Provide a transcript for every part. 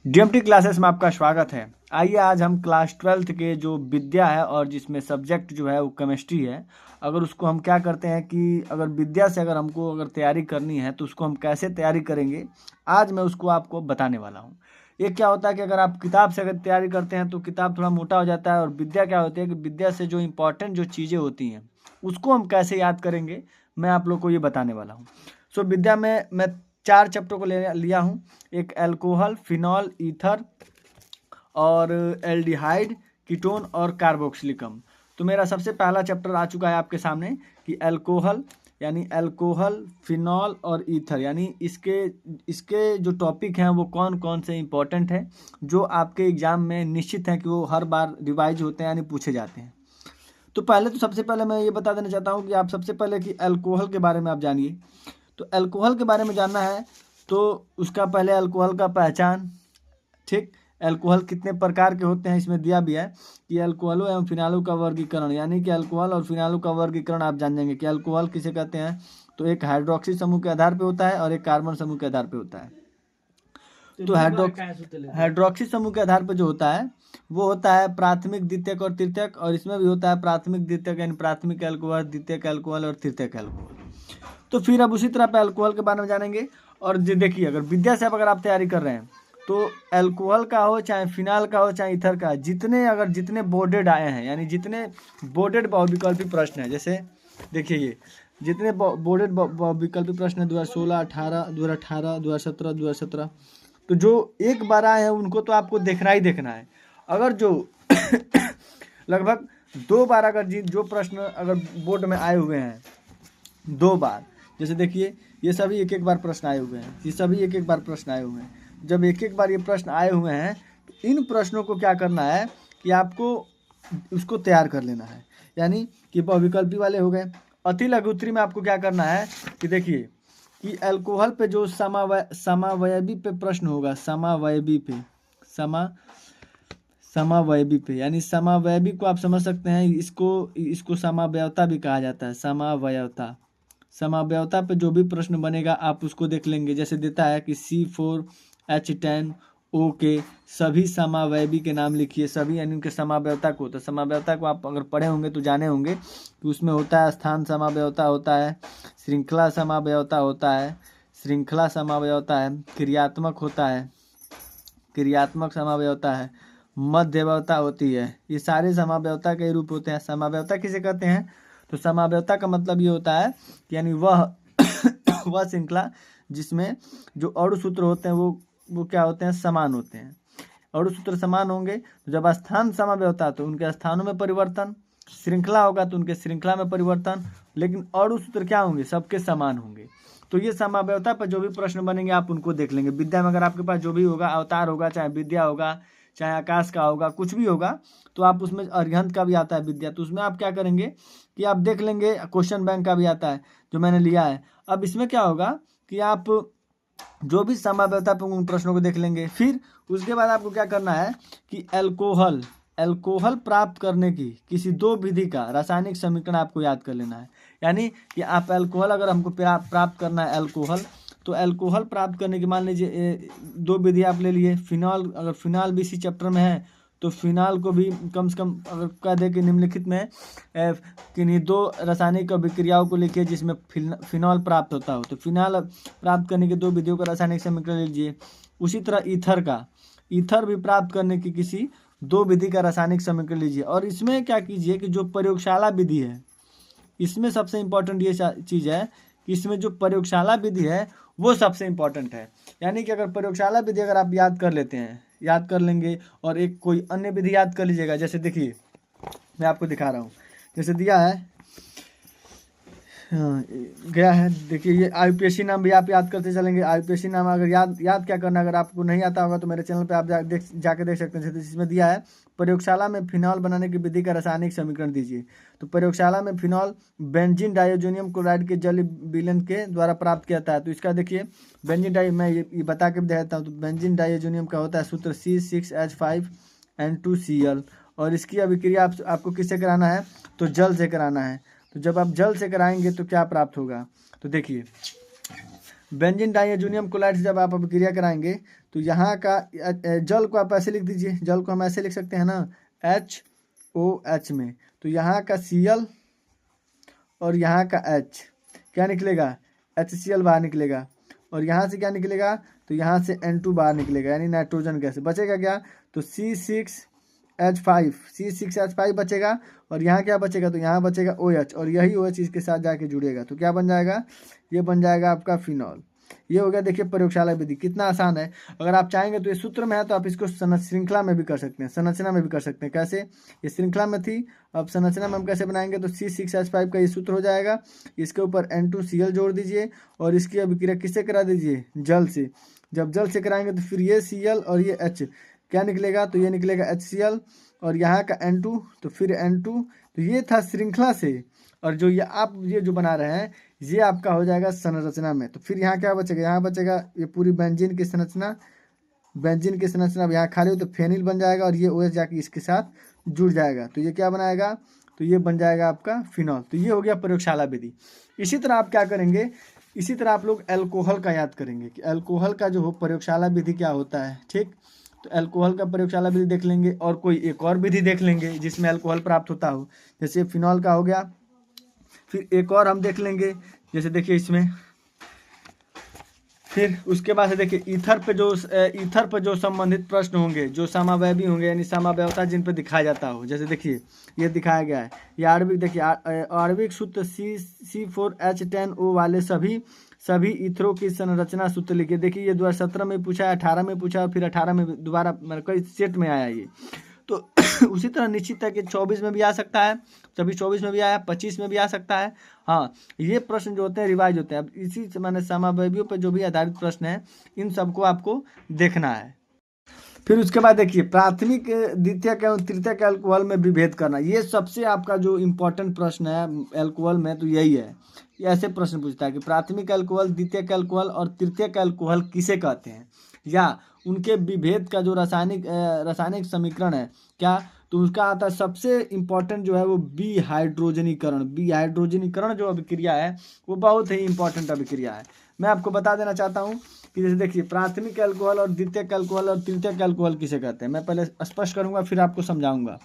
DMT classes में आपका स्वागत है। आइए आज हम क्लास 12th के जो विद्या है और जिसमें सब्जेक्ट जो है वो केमिस्ट्री है, अगर उसको हम क्या करते हैं कि अगर विद्या से अगर हमको अगर तैयारी करनी है तो उसको हम कैसे तैयारी करेंगे, आज मैं उसको आपको बताने वाला हूँ। ये क्या होता है कि अगर आप किताब से अगर तैयारी करते हैं तो किताब थोड़ा मोटा हो जाता है, और विद्या क्या होती है कि विद्या से जो इम्पोर्टेंट जो चीज़ें होती हैं उसको हम कैसे याद करेंगे, मैं आप लोग को ये बताने वाला हूँ। सो विद्या में मैं 4 चैप्टर को लिया हूँ। एक अल्कोहल, फिनॉल, ईथर और एल्डिहाइड, कीटोन और कार्बोक्सिलिकम। तो मेरा सबसे पहला चैप्टर आ चुका है आपके सामने कि अल्कोहल यानी अल्कोहल, फिनॉल और ईथर, यानी इसके जो टॉपिक हैं वो कौन कौन से इंपॉर्टेंट हैं जो आपके एग्जाम में निश्चित है कि वो हर बार रिवाइज होते हैं यानी पूछे जाते हैं। तो पहले तो सबसे पहले मैं ये बता देना चाहता हूँ कि आप सबसे पहले कि अल्कोहल के बारे में आप जानिए। तो अल्कोहल के बारे में जानना है तो उसका पहले अल्कोहल का पहचान, ठीक, अल्कोहल कितने प्रकार के होते हैं इसमें दिया भी है कि अल्कोहलों एवं फिनालों का वर्गीकरण, यानी कि अल्कोहल और फिनालों का वर्गीकरण आप जान जाएंगे कि अल्कोहल किसे कहते हैं। तो एक हाइड्रोक्सी समूह के आधार पे होता है और एक कार्बन समूह के आधार पे होता है। तो हाइड्रोक्सी समूह के आधार पर जो होता है वो होता है प्राथमिक, द्वितीयक और तृतीयक, और इसमें भी होता है प्राथमिक, द्वितीयक यानी प्राथमिक अल्कोहल, द्वितीयक अल्कोहल और तृतीयक अल्कोहल। तो फिर अब उसी तरह पे अल्कोहल के बारे में जानेंगे। और देखिए, अगर विद्या से अगर आप तैयारी कर रहे हैं तो अल्कोहल का हो चाहे फिनाल का हो चाहे ईथर का, जितने बोर्डेड आए हैं यानी जितने बोर्डेड बहुविकल्पी प्रश्न है, जैसे देखिए ये जितने बोर्डेड बहुविकल्पी प्रश्न है 2016, 18, 2018, 2017, 2017, तो जो एक बार आए हैं उनको तो आपको देखना ही देखना है। अगर जो लगभग 2 बार अगर जो प्रश्न अगर बोर्ड में आए हुए हैं 2 बार, जैसे देखिए ये सभी एक बार प्रश्न आए हुए हैं, ये सभी एक बार प्रश्न आए हुए हैं। जब एक बार ये प्रश्न आए हुए हैं तो इन प्रश्नों को क्या करना है कि आपको उसको तैयार कर लेना है, यानी कि बहुविकल्पी वाले हो गए। अति लघु उत्तरी में आपको क्या करना है कि देखिए कि अल्कोहल पे जो समावयवी पे प्रश्न होगा, समावयवी पे यानी समावयवी को आप समझ सकते हैं, इसको समावयवता भी कहा जाता है। समावयवता पे जो भी प्रश्न बनेगा आप उसको देख लेंगे। जैसे देता है कि C4H10O के सभी समावयवी के नाम लिखिए, सभी यानी उनके समावयवता को। तो समावयवता को आप अगर पढ़े होंगे तो जाने होंगे कि उसमें होता है स्थान समावयवता होता है, श्रृंखला समावयवता होता है, क्रियात्मक होता है, क्रियात्मक समावयवता है, मध्यवयवता होती है। ये सारे समावयवता के रूप होते हैं। समावयवता किसे कहते हैं? तो समावयवता का मतलब ये होता है कि यानी वह वह श्रृंखला जिसमें जो अणु सूत्र होते हैं वो क्या होते हैं? समान होते हैं। अणु सूत्र समान होंगे तो जब स्थान समावयवता तो उनके स्थानों में परिवर्तन, श्रृंखला होगा तो उनके श्रृंखला में परिवर्तन, लेकिन अणु सूत्र क्या होंगे? सबके समान होंगे। तो ये समावयवता पर जो भी प्रश्न बनेंगे आप उनको देख लेंगे। विद्या में अगर आपके पास जो भी होगा, अवतार होगा, चाहे विद्या होगा, चाहे आकाश का होगा, कुछ भी होगा, तो आप उसमें अरिहंत का भी आता है विद्या, तो उसमें आप क्या करेंगे कि आप देख लेंगे। क्वेश्चन बैंक का भी आता है जो मैंने लिया है। अब इसमें क्या होगा कि आप जो भी समावयवता पर उन प्रश्नों को देख लेंगे। फिर उसके बाद आपको क्या करना है कि अल्कोहल प्राप्त करने की किसी 2 विधि का रासायनिक समीकरण आपको याद कर लेना है। यानी कि आप अल्कोहल अगर हमको प्राप्त करना है अल्कोहल, तो अल्कोहल प्राप्त करने की मान लीजिए 2 विधि आप ले लिए। फिनॉल, अगर फिनॉल भी इसी चैप्टर में है तो फिनॉल को भी कम से कम अगर कह दे कि निम्नलिखित में किन्हीं 2 रासायनिक अभिक्रियाओं को लिखिए जिसमें फिनॉल प्राप्त होता हो, तो फिनॉल प्राप्त करने की 2 विधियों का रासायनिक समीकरण लीजिए। उसी तरह ईथर भी प्राप्त करने की किसी 2 विधि का रासायनिक समीकरण लीजिए। और इसमें क्या कीजिए कि जो प्रयोगशाला विधि है, इसमें सबसे इम्पोर्टेंट ये चीज़ है कि इसमें जो प्रयोगशाला विधि है वो सबसे इम्पोर्टेंट है। यानी कि अगर प्रयोगशाला विधि अगर आप याद कर लेंगे और एक कोई अन्य विधि याद कर लीजिएगा। जैसे देखिए मैं आपको दिखा रहा हूँ, जैसे दिया है गया है, देखिए ये IUPAC नाम भी आप याद करते चलेंगे। IUPAC नाम अगर याद क्या करना, अगर आपको नहीं आता होगा तो मेरे चैनल पे आप जाके देख सकते हैं। जिसमें दिया है प्रयोगशाला में फिनॉल बनाने की विधि का रासायनिक समीकरण दीजिए। तो प्रयोगशाला में फिनॉल बेंजीन डाइओजोनियम क्लोराइड के जल विलयन के द्वारा प्राप्त किया जाता है। तो इसका देखिए मैं ये बता के भी देता हूँ। तो बेंजीन डाइओजोनियम का होता है सूत्र C6H5N2Cl, और इसकी अभिक्रिया आपको किससे कराना है? तो जल से कराना है। तो जब आप जल से कराएंगे तो क्या प्राप्त होगा? तो देखिए बेंजीन डाइएजोनियम क्लोराइड से जब आप अभिक्रिया कराएंगे तो यहाँ का जल को आप ऐसे लिख दीजिए, जल को हम ऐसे लिख सकते हैं ना HOH में, तो यहाँ का Cl और यहाँ का H क्या निकलेगा, HCl बाहर निकलेगा, और यहाँ से क्या निकलेगा, तो यहाँ से N2 बाहर निकलेगा, यानी नाइट्रोजन गैस। बचेगा क्या, तो C6H5 बचेगा, और यहाँ क्या बचेगा, तो यहाँ बचेगा OH, और यही OH इसके साथ जाके जुड़ेगा, तो क्या बन जाएगा, ये बन जाएगा आपका फिनॉल। ये हो गया देखिए प्रयोगशाला विधि, कितना आसान है। अगर आप चाहेंगे तो ये सूत्र में है, तो आप इसको श्रृंखला में भी कर सकते हैं, संरचना में भी कर सकते हैं। कैसे, ये श्रृंखला में थी, अब संरचना में हम कैसे बनाएंगे, तो C6H5 का ये सूत्र हो जाएगा, इसके ऊपर N2Cl जोड़ दीजिए, और इसकी अभिक्रिया किससे करा दीजिए, जल से। जब जल से कराएंगे तो फिर ये Cl और ये H क्या निकलेगा, तो ये निकलेगा HCl, और यहाँ का N2 तो फिर N2, तो ये था श्रृंखला से। और जो ये आप ये जो बना रहे हैं ये आपका हो जाएगा संरचना में। तो फिर यहाँ क्या बचेगा, यहाँ बचेगा ये पूरी बेंजीन की संरचना, बेंजीन की संरचना अब यहाँ खाली हो तो फेनिल बन जाएगा, और ये OH जाके इसके साथ जुड़ जाएगा, तो ये क्या बनाएगा, तो ये बन जाएगा आपका फिनॉल। तो ये हो गया प्रयोगशाला विधि। इसी तरह आप क्या करेंगे, इसी तरह आप लोग एल्कोहल का याद करेंगे कि एल्कोहल का जो हो प्रयोगशाला विधि क्या होता है। ठीक, तो एल्कोहल का प्रयोगशाला विधि देख लेंगे, और कोई एक और विधि देख लेंगे जिसमें एल्कोहल प्राप्त होता हो, जैसे फिनॉल का हो गया। फिर एक और हम देख लेंगे, जैसे देखिए इसमें, फिर उसके बाद से देखिए ईथर पे जो संबंधित प्रश्न होंगे, जो समावयवी होंगे, यानी समावयवता जिन पे दिखाया जाता हो, जैसे देखिए ये दिखाया गया है, ये आणविक, देखिए आणविक सूत्र C4H10O वाले सभी ईथरों की संरचना सूत्र लिखिए। देखिए ये 2017 में पूछा है, 18 में पूछा, फिर 18 में दोबारा कई सेट में आया ये। तो उसी तरह निश्चित है कि 24 में भी आ सकता है, कभी 24 में भी आया, 25 में भी आ सकता है। हाँ, ये प्रश्न जो होते हैं रिवाइज होते हैं। अब इसी माने समावयवियों पर जो भी आधारित प्रश्न है, इन सबको आपको देखना है। फिर उसके बाद देखिए प्राथमिक, द्वितीयक एवं तृतीयक अल्कोहल में विभेद करना, ये सबसे आपका जो इम्पोर्टेंट प्रश्न है अल्कोहल में, तो यही है। ये ऐसे प्रश्न पूछता है कि प्राथमिक अल्कोहल, द्वितीयक अल्कोहल और तृतीयक अल्कोहल किसे कहते हैं, या उनके विभेद का जो रासायनिक समीकरण है क्या, तो उसका आता है सबसे इम्पोर्टेंट जो है वो विहाइड्रोजनीकरण जो अभिक्रिया है वो बहुत ही इम्पोर्टेंट अभिक्रिया है। मैं आपको बता देना चाहता हूँ कि जैसे देखिए प्राथमिक अल्कोहल और द्वितीयक अल्कोहल और तृतीयक अल्कोहल किसे कहते हैं, मैं पहले स्पष्ट करूँगा फिर आपको समझाऊंगा।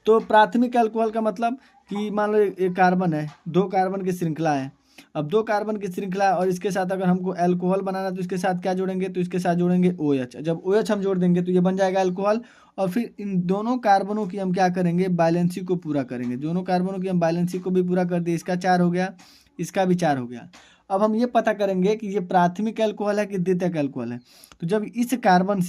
तो प्राथमिक अल्कोहल का मतलब कि मान लो एक कार्बन है, 2 कार्बन की श्रृंखला है। अब 2 कार्बन की श्रृंखला है और इसके साथ अगर हमको अल्कोहल बनाना है तो इसके साथ क्या जोड़ेंगे, तो इसके साथ जोड़ेंगे OH। जब OH हम जोड़ देंगे तो ये बन जाएगा अल्कोहल, और फिर इन दोनों कार्बनों की हम क्या करेंगे, बैलेंसी को पूरा करेंगे। दोनों कार्बनों की हम बैलेंसी को भी पूरा कर दिए, इसका 4 हो गया, इसका भी 4 हो गया। अब हम ये पता करेंगे कि ये प्राथमिक अल्कोहल है कि द्वितीयक अल्कोहल है। तो जब इस कार्बन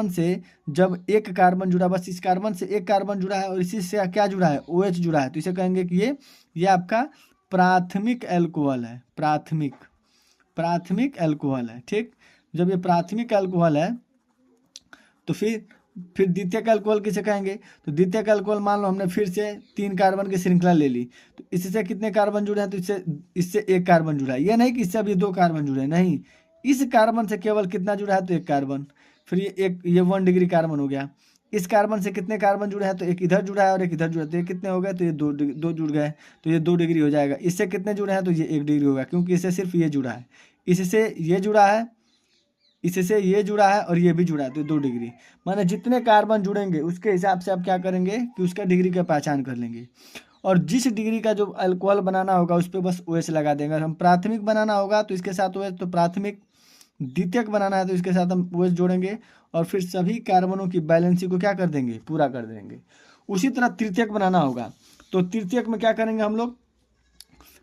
से जब एक कार्बन जुड़ा, बस इस कार्बन से एक कार्बन जुड़ा है और इसी से क्या जुड़ा है, OH जुड़ा है, तो इसे कहेंगे कि ये आपका प्राथमिक अल्कोहल है, प्राथमिक अल्कोहल है। ठीक, जब ये प्राथमिक अल्कोहल है तो फिर द्वितीयक अल्कोहल किसे कहेंगे, तो द्वितीयक अल्कोहल मान लो हमने फिर से 3 कार्बन की श्रृंखला ले ली, तो इससे कितने कार्बन जुड़े हैं, तो इससे 1 कार्बन जुड़ा है। ये नहीं कि इससे अभी 2 कार्बन जुड़े हैं, नहीं, इस कार्बन से केवल कितना जुड़ा है, तो 1 कार्बन। फिर ये 1 डिग्री कार्बन हो गया। इस कार्बन से कितने कार्बन जुड़े हैं, तो एक इधर जुड़ा है और एक इधर जुड़ा है, तो ये कितने हो गए, तो ये 2 जुड़ गए, तो ये 2 डिग्री हो जाएगा। इससे कितने जुड़े हैं, तो ये 1 डिग्री होगा, क्योंकि इससे सिर्फ ये जुड़ा है, इससे ये जुड़ा है, इससे ये जुड़ा है और ये भी जुड़ा है, तो 2 डिग्री। माने जितने कार्बन जुड़ेंगे उसके हिसाब से आप क्या करेंगे कि उसका डिग्री का पहचान कर लेंगे, और जिस डिग्री का जो अल्कोहल बनाना होगा उस पर बस OH लगा देंगे। अगर हम प्राथमिक बनाना होगा तो इसके साथ OH, तो प्राथमिक। द्वितीयक बनाना है तो इसके साथ हम OH जोड़ेंगे, और फिर सभी कार्बनों की बैलेंसी को क्या कर देंगे, पूरा कर देंगे। उसी तरह तृतीयक बनाना होगा तो तृतीयक में क्या करेंगे हम लोग,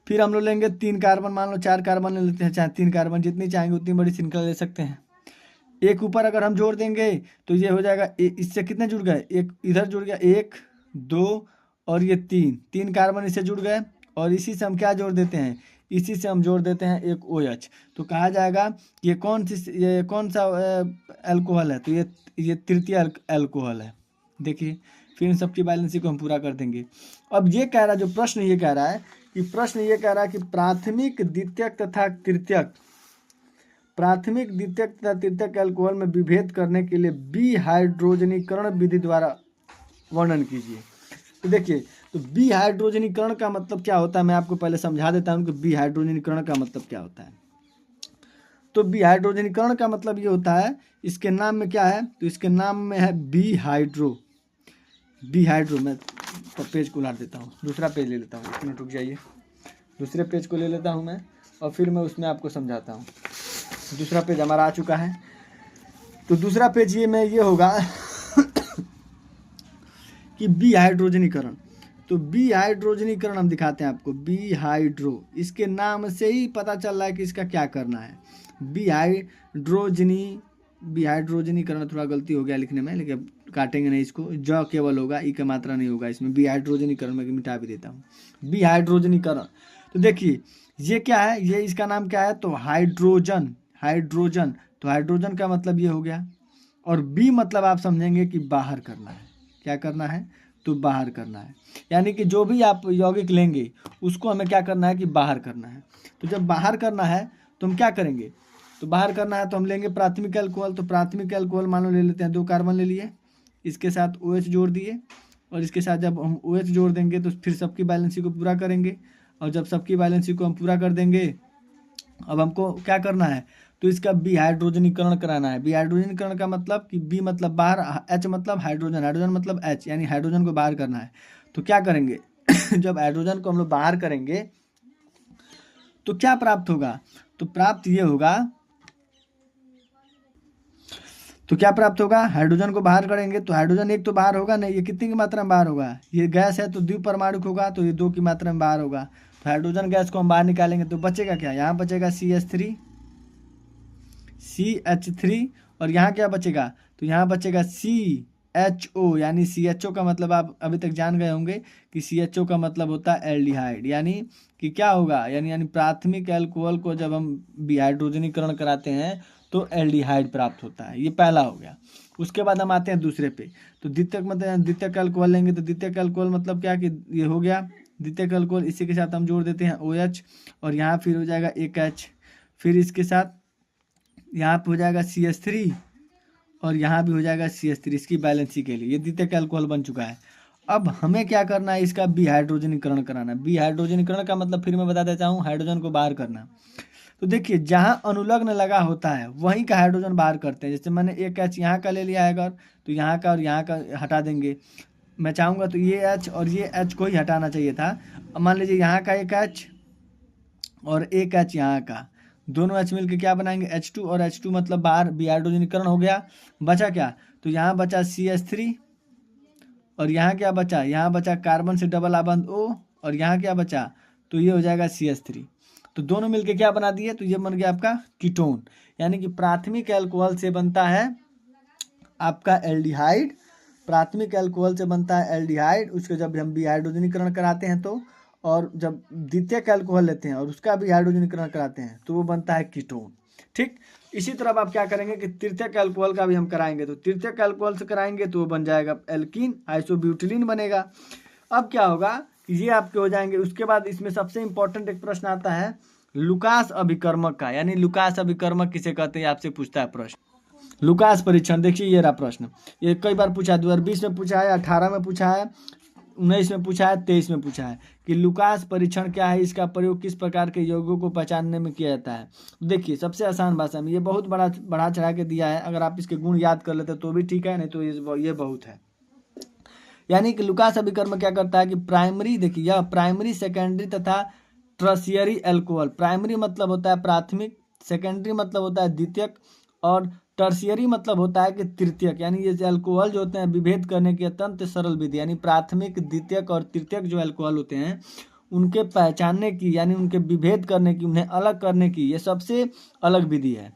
फिर हम लोग लेंगे 3 कार्बन, मान लो 4 कार्बन ले लेते हैं, चाहे 3 कार्बन, जितनी चाहेंगे उतनी बड़ी श्रृंखला ले सकते हैं। एक ऊपर अगर हम जोड़ देंगे तो ये हो जाएगा, इससे कितने जुड़ गए, एक इधर जुड़ गया, 1 2 और ये 3 कार्बन इससे जुड़ गए, और इसी से हम क्या जोड़ देते हैं, इसी से हम जोड़ देते हैं एक OH। तो कहा जाएगा ये कौन सा अल्कोहल है, तो ये तृतीय अल्कोहल है। देखिए फिर इन सबकी बैलेंसी को हम पूरा कर देंगे। अब ये कह रहा है, जो प्रश्न ये कह रहा है कि प्राथमिक, द्वितीयक तथा तृतीयक अल्कोहल में विभेद करने के लिए विहाइड्रोजनीकरण विधि द्वारा वर्णन कीजिए। तो देखिए तो बी हाइड्रोजनीकरण का मतलब क्या होता है, मैं आपको पहले समझा देता हूँ कि बी हाइड्रोजनीकरण का मतलब क्या होता है। तो बी हाइड्रोजनीकरण का मतलब ये होता है, इसके नाम में क्या है, तो इसके नाम में है बी हाइड्रो। मैं तो पेज को उलाट देता हूँ, दूसरा पेज ले लेता हूँ, 1 मिनट रुक जाइए, दूसरे पेज को ले लेता हूँ मैं और फिर मैं उसमें आपको समझाता हूँ। दूसरा पेज हमारा आ चुका है। तो दूसरा पेज ये होगा कि बी हाइड्रोजनीकरण। तो बी हाइड्रोजनीकरण हम दिखाते हैं आपको, बी हाइड्रो, इसके नाम से ही पता चल रहा है कि इसका क्या करना है। बी हाइड्रोजनीकरण, थोड़ा गलती हो गया लिखने में, लेकिन काटेंगे नहीं इसको, ज केवल होगा, ई का मात्रा नहीं होगा इसमें। बी हाइड्रोजनीकरण में मिटा भी देता हूँ, बी हाइड्रोजनीकरण। तो देखिए ये क्या है, ये इसका नाम क्या है, तो हाइड्रोजन। तो हाइड्रोजन का मतलब ये हो गया, और बी मतलब आप समझेंगे कि बाहर करना है। क्या करना है, तो बाहर करना है, यानी कि जो भी आप यौगिक लेंगे उसको हमें क्या करना है कि बाहर करना है। तो जब बाहर करना है तो हम क्या करेंगे, तो बाहर करना है तो हम लेंगे प्राथमिक अल्कोहल। तो प्राथमिक अल्कोहल मान लो ले लेते हैं, 2 कार्बन ले लिए, इसके साथ OH जोड़ दिए, और इसके साथ जब हम OH जोड़ देंगे तो फिर सबकी बैलेंसी को पूरा करेंगे, और जब सबकी बैलेंसी को हम पूरा कर देंगे, अब हमको क्या करना है, तो इसका बी हाइड्रोजनीकरण कराना है। बी हाइड्रोजनीकरण का मतलब कि बी मतलब बाहर, H मतलब हाइड्रोजन मतलब H, यानी हाइड्रोजन को बाहर करना है। तो क्या करेंगे जब हाइड्रोजन को हम लोग बाहर करेंगे तो क्या प्राप्त होगा, तो प्राप्त ये होगा, तो क्या प्राप्त होगा, हाइड्रोजन को बाहर करेंगे तो हाइड्रोजन एक तो बाहर होगा नहीं, ये कितनी की मात्रा में बाहर होगा, ये गैस है तो द्विपरमाणुक होगा, तो ये 2 की मात्रा में बाहर होगा। तो हाइड्रोजन गैस को हम बाहर निकालेंगे तो बचेगा क्या, यहाँ बचेगा CH3, और यहाँ क्या बचेगा, तो यहाँ बचेगा CHO, यानी CHO का मतलब आप अभी तक जान गए होंगे कि CHO का मतलब होता है एल्डिहाइड, यानी कि क्या होगा, यानी प्राथमिक अल्कोहल को जब हम विहाइड्रोजनीकरण कराते हैं तो एल्डिहाइड प्राप्त होता है। ये पहला हो गया। उसके बाद हम आते हैं दूसरे पे। तो द्वितीयक मतलब द्वितीयक अल्कोहल लेंगे, तो द्वितीयक अल्कोहल मतलब क्या कि ये हो गया द्वितीयक अल्कोहल, इसी के साथ हम जोड़ देते हैं OH, और यहाँ फिर हो जाएगा एक H, फिर इसके साथ यहाँ पे हो जाएगा CH3, और यहाँ भी हो जाएगा CH3 इसकी बैलेंसी के लिए। ये द्वितीयक अल्कोहल बन चुका है। अब हमें क्या करना है, इसका बी हाइड्रोजनीकरण कराना। बी हाइड्रोजनीकरण का मतलब फिर मैं बता देता हूँ, हाइड्रोजन को बाहर करना। तो देखिए जहाँ अनुलग्न लगा होता है वहीं का हाइड्रोजन बाहर करते हैं। जैसे मैंने एक H यहाँ का ले लिया है अगर, तो यहाँ का और यहाँ का हटा देंगे। मैं चाहूँगा तो ये H और ये H को ही हटाना चाहिए था। अब मान लीजिए यहाँ का एक H और एक H यहाँ का, दोनों H मिलकर क्या बनाएंगे, H2, और H2 मतलब बाहर बी हाइड्रोजनीकरण हो गया। बचा क्या, तो यहाँ बचा CH3, और यहाँ क्या बचा, यहाँ बचा कार्बन से डबल आबंध O, और यहाँ क्या बचा, तो ये हो जाएगा CH3। तो दोनों मिलके क्या बना दिए, तो ये बन गया आपका कीटोन। यानी कि प्राथमिक अल्कोहल से बनता है आपका एल्डिहाइड, प्राथमिक अल्कोहल से बनता है एल्डिहाइड, उसको जब हम बी हाइड्रोजनीकरण कराते हैं तो, और जब द्वितीयक अल्कोहल लेते हैं और उसका भी हाइड्रोजनीकरण कराते हैं तो वो बनता है कीटोन। ठीक, इसी तरह आप क्या करेंगे कि तृतीयक अल्कोहल का भी हम कराएंगे, तो तृतीयक अल्कोहल से कराएंगे तो वो बन जाएगा एल्कीन, आइसोब्यूटिलीन बनेगा। अब क्या होगा, ये आपके हो जाएंगे। उसके बाद इसमें सबसे इंपॉर्टेंट एक प्रश्न आता है लुकास अभिकर्मक का, यानी लुकास अभिकर्मक किसे कहते हैं, आपसे पूछता है प्रश्न। लुकास परीक्षण, देखिए ये रहा प्रश्न, ये कई बार पूछा है, 2020 में पूछा है, 18 में पूछा है, 19 में पूछा है, 23 में पूछा है कि लुकास परीक्षण क्या है, इसका प्रयोग किस प्रकार के यौगिकों को पहचानने में किया जाता है। देखिए सबसे आसान भाषा में, ये बहुत बढ़ा चढ़ा के दिया है, अगर आप इसके गुण याद कर लेते तो भी ठीक है, नहीं तो ये बहुत है। यानी कि लुकास अभिकर्मक क्या करता है कि प्राइमरी, देखिए यह प्राइमरी, सेकेंडरी तथा ट्रशियरी अल्कोहल, प्राइमरी मतलब होता है प्राथमिक, सेकेंडरी मतलब होता है द्वितीयक, और टर्शियरी मतलब होता है कि तृतीयक। यानी ये अल्कोहल जो होते हैं विभेद करने की अत्यंत सरल विधि, यानी प्राथमिक, द्वितीयक और तृतीयक जो अल्कोहल होते हैं उनके पहचानने की, यानी उनके विभेद करने की, उन्हें अलग करने की ये सबसे अलग विधि है।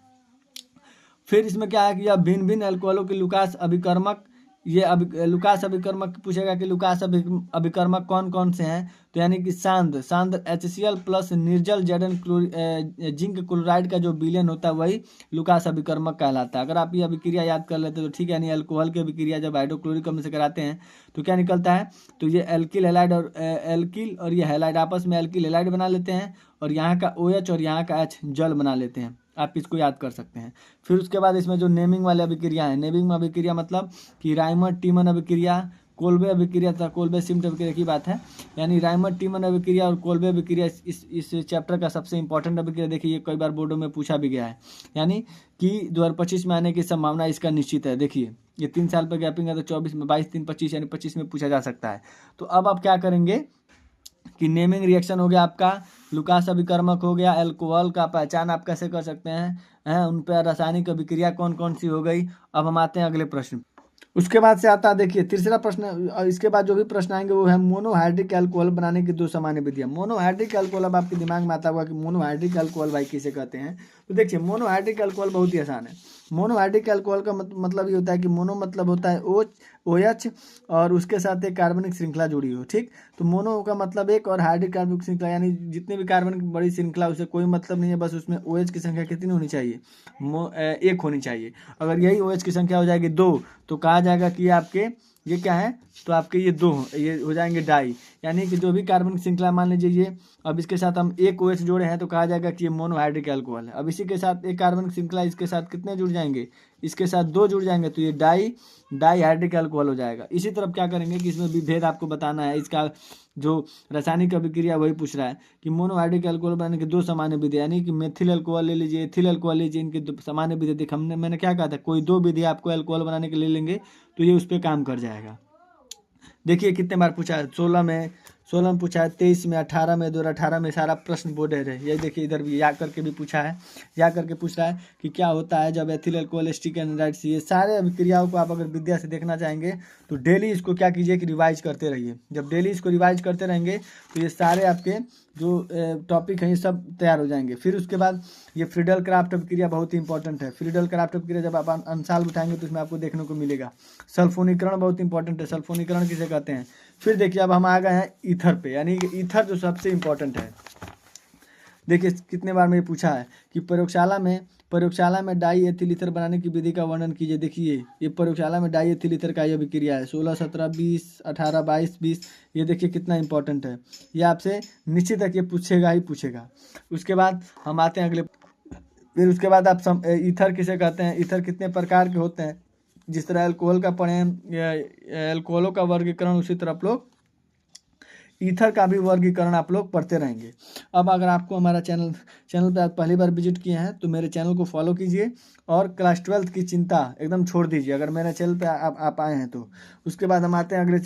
फिर इसमें क्या है कि यह भिन्न भिन्न अल्कोहलों की लुकास अभिकर्मक, ये लुकास अभिकर्मक पूछेगा कि लुकास अभिकर्मक कौन कौन से हैं, तो यानी कि सांद्र HCl प्लस निर्जल जिंक क्लोराइड का जो विलयन होता है वही लुकास अभिकर्मक कहलाता है। अगर आप ये अभिक्रिया याद कर लेते तो ठीक है, यानी अल्कोहल की अभिक्रिया जब हाइड्रोक्लोरिक अम्ल से कराते हैं तो क्या निकलता है, तो ये एल्किल हैलाइड और एल्किल और ये हैलाइड आपस में एल्किल हैलाइड बना लेते हैं, और यहाँ का OH और यहाँ का H जल बना लेते हैं। आप इसको याद कर सकते हैं। फिर उसके बाद इसमें जो नेमिंग वाले अभिक्रिया है, नेमिंग अभिक्रिया मतलब कि राइमर टीमन अभिक्रिया, कोल्बे अभिक्रिया तथा कोल्बे श्मिट अभिक्रिया की बात है, यानी रायमंड टीमन अभिक्रिया और कोल्बे अभिक्रिया इस चैप्टर का सबसे इंपॉर्टेंट अभिक्रिया। देखिए ये कई बार बोर्डों में पूछा भी गया है, यानी कि 2025 में आने की संभावना इसका निश्चित है। देखिए ये 3 साल पर गैपिंग है तो 24 में 22 3 25 यानी 25 में पूछा जा सकता है। तो अब आप क्या करेंगे कि नेमिंग रिएक्शन हो गया आपका, लुकास अभिकर्मक हो गया, अल्कोहल का पहचान आप कैसे कर सकते हैं उन पर रासायनिक अभिक्रिया कौन कौन सी हो गई। अब हम आते हैं अगले प्रश्न। उसके बाद से आता है देखिए तीसरा प्रश्न, इसके बाद जो भी प्रश्न आएंगे वो है मोनोहाइड्रिक अल्कोहल बनाने की 2 सामान्य विधियां। मोनोहाइड्रिक अल्कोहल, अब आपके दिमाग में आता होगा कि मोनोहाइड्रिक अल्कोहल भाई किसे कहते हैं। तो देखिए मोनोहाइड्रिक अल्कोहल बहुत ही आसान है। मोनोहाइड्रिक अल्कोहल का मतलब ये होता है कि मोनो मतलब होता है OH और उसके साथ एक कार्बनिक श्रृंखला जुड़ी हो, ठीक। तो मोनो का मतलब एक और हाइड्रिक कार्बनिक श्रृंखला, यानी जितने भी कार्बन की बड़ी श्रृंखला उसे कोई मतलब नहीं है, बस उसमें OH की संख्या कितनी होनी चाहिए, 1 होनी चाहिए। अगर यही OH की संख्या हो जाएगी 2 तो कहा जाएगा कि आपके ये क्या है, तो आपके ये 2 ये हो जाएंगे डाई, यानी कि जो भी कार्बन की श्रृंखला मान लीजिए ये, अब इसके साथ हम एक OH जोड़े हैं तो कहा जाएगा कि ये मोनोहाइड्रिक अल्कोहल है। अब इसी के साथ एक कार्बन की श्रृंखला इसके साथ कितने जुड़ जाएंगे, इसके साथ 2 जुड़ जाएंगे तो ये डाईहाइड्रिक अल्कोहल हो जाएगा। इसी तरफ क्या करेंगे कि इसमें विभेद आपको बताना है, इसका जो रासायनिक अभिक्रिया वही पूछ रहा है कि मोनोहाइड्रिक अल्कोहल बनाने की 2 सामान्य विधि, यानी कि मेथिल अल्कोहल ले लीजिए, एथिल अल्कोहल लीजिए, इनकी 2 सामान्य विधि। देख मैंने क्या कहा था, कोई 2 विधि आपको अल्कोहल बनाने के लिए लेंगे तो ये उस पर काम कर जाएगा। देखिए कितने बार पूछा है, 16 में पूछा है, 23 में, 18 में, 2018 में सारा प्रश्न बोर्ड है। ये देखिए इधर भी या करके भी पूछा है, या करके पूछ रहा है कि क्या होता है जब एथिल अल्कोहल एस्टिक एनहाइड्राइड्स, ये सारे अभिक्रियाओं को आप अगर विद्या से देखना चाहेंगे तो डेली इसको क्या कीजिए कि रिवाइज करते रहिए। जब डेली इसको रिवाइज करते रहेंगे तो ये सारे आपके जो टॉपिक हैं ये सब तैयार हो जाएंगे। फिर उसके बाद ये फ्रीडल क्राफ्ट अभिक्रिया बहुत ही इंपॉर्टेंट है। फ्रीडल क्राफ्ट अभिक्रिया जब आप अंशाल उठाएंगे तो इसमें आपको देखने को मिलेगा। सल्फोनीकरण बहुत इंपॉर्टेंट है, सल्फोनीकरण किसे कहते हैं। फिर देखिए अब हम आ गए हैं ईथर पे, यानी कि ईथर जो सबसे इंपॉर्टेंट है। देखिए कितने बार में ये पूछा है कि प्रयोगशाला में डाई एथिल ईथर बनाने की विधि का वर्णन कीजिए। देखिए ये प्रयोगशाला में डाई एथिल ईथर का यह अभिक्रिया है, 16, 17, 20, 18, 22, 20। ये देखिए कितना इंपॉर्टेंट है, ये आपसे निश्चित है कि पूछेगा ही पूछेगा। उसके बाद हम आते हैं अगले, फिर उसके बाद आप ईथर किसे कहते हैं, ईथर कितने प्रकार के होते हैं। जिस तरह अल्कोहल का पढ़े अल्कोहलों का वर्गीकरण, उसी तरह आप लोग ईथर का भी वर्गीकरण आप लोग पढ़ते रहेंगे। अब अगर आपको हमारा चैनल पे आप पहली बार विजिट किए हैं तो मेरे चैनल को फॉलो कीजिए और क्लास 12th की चिंता एकदम छोड़ दीजिए अगर मेरे चैनल पे आप आए हैं तो। उसके बाद हम आते हैं अगले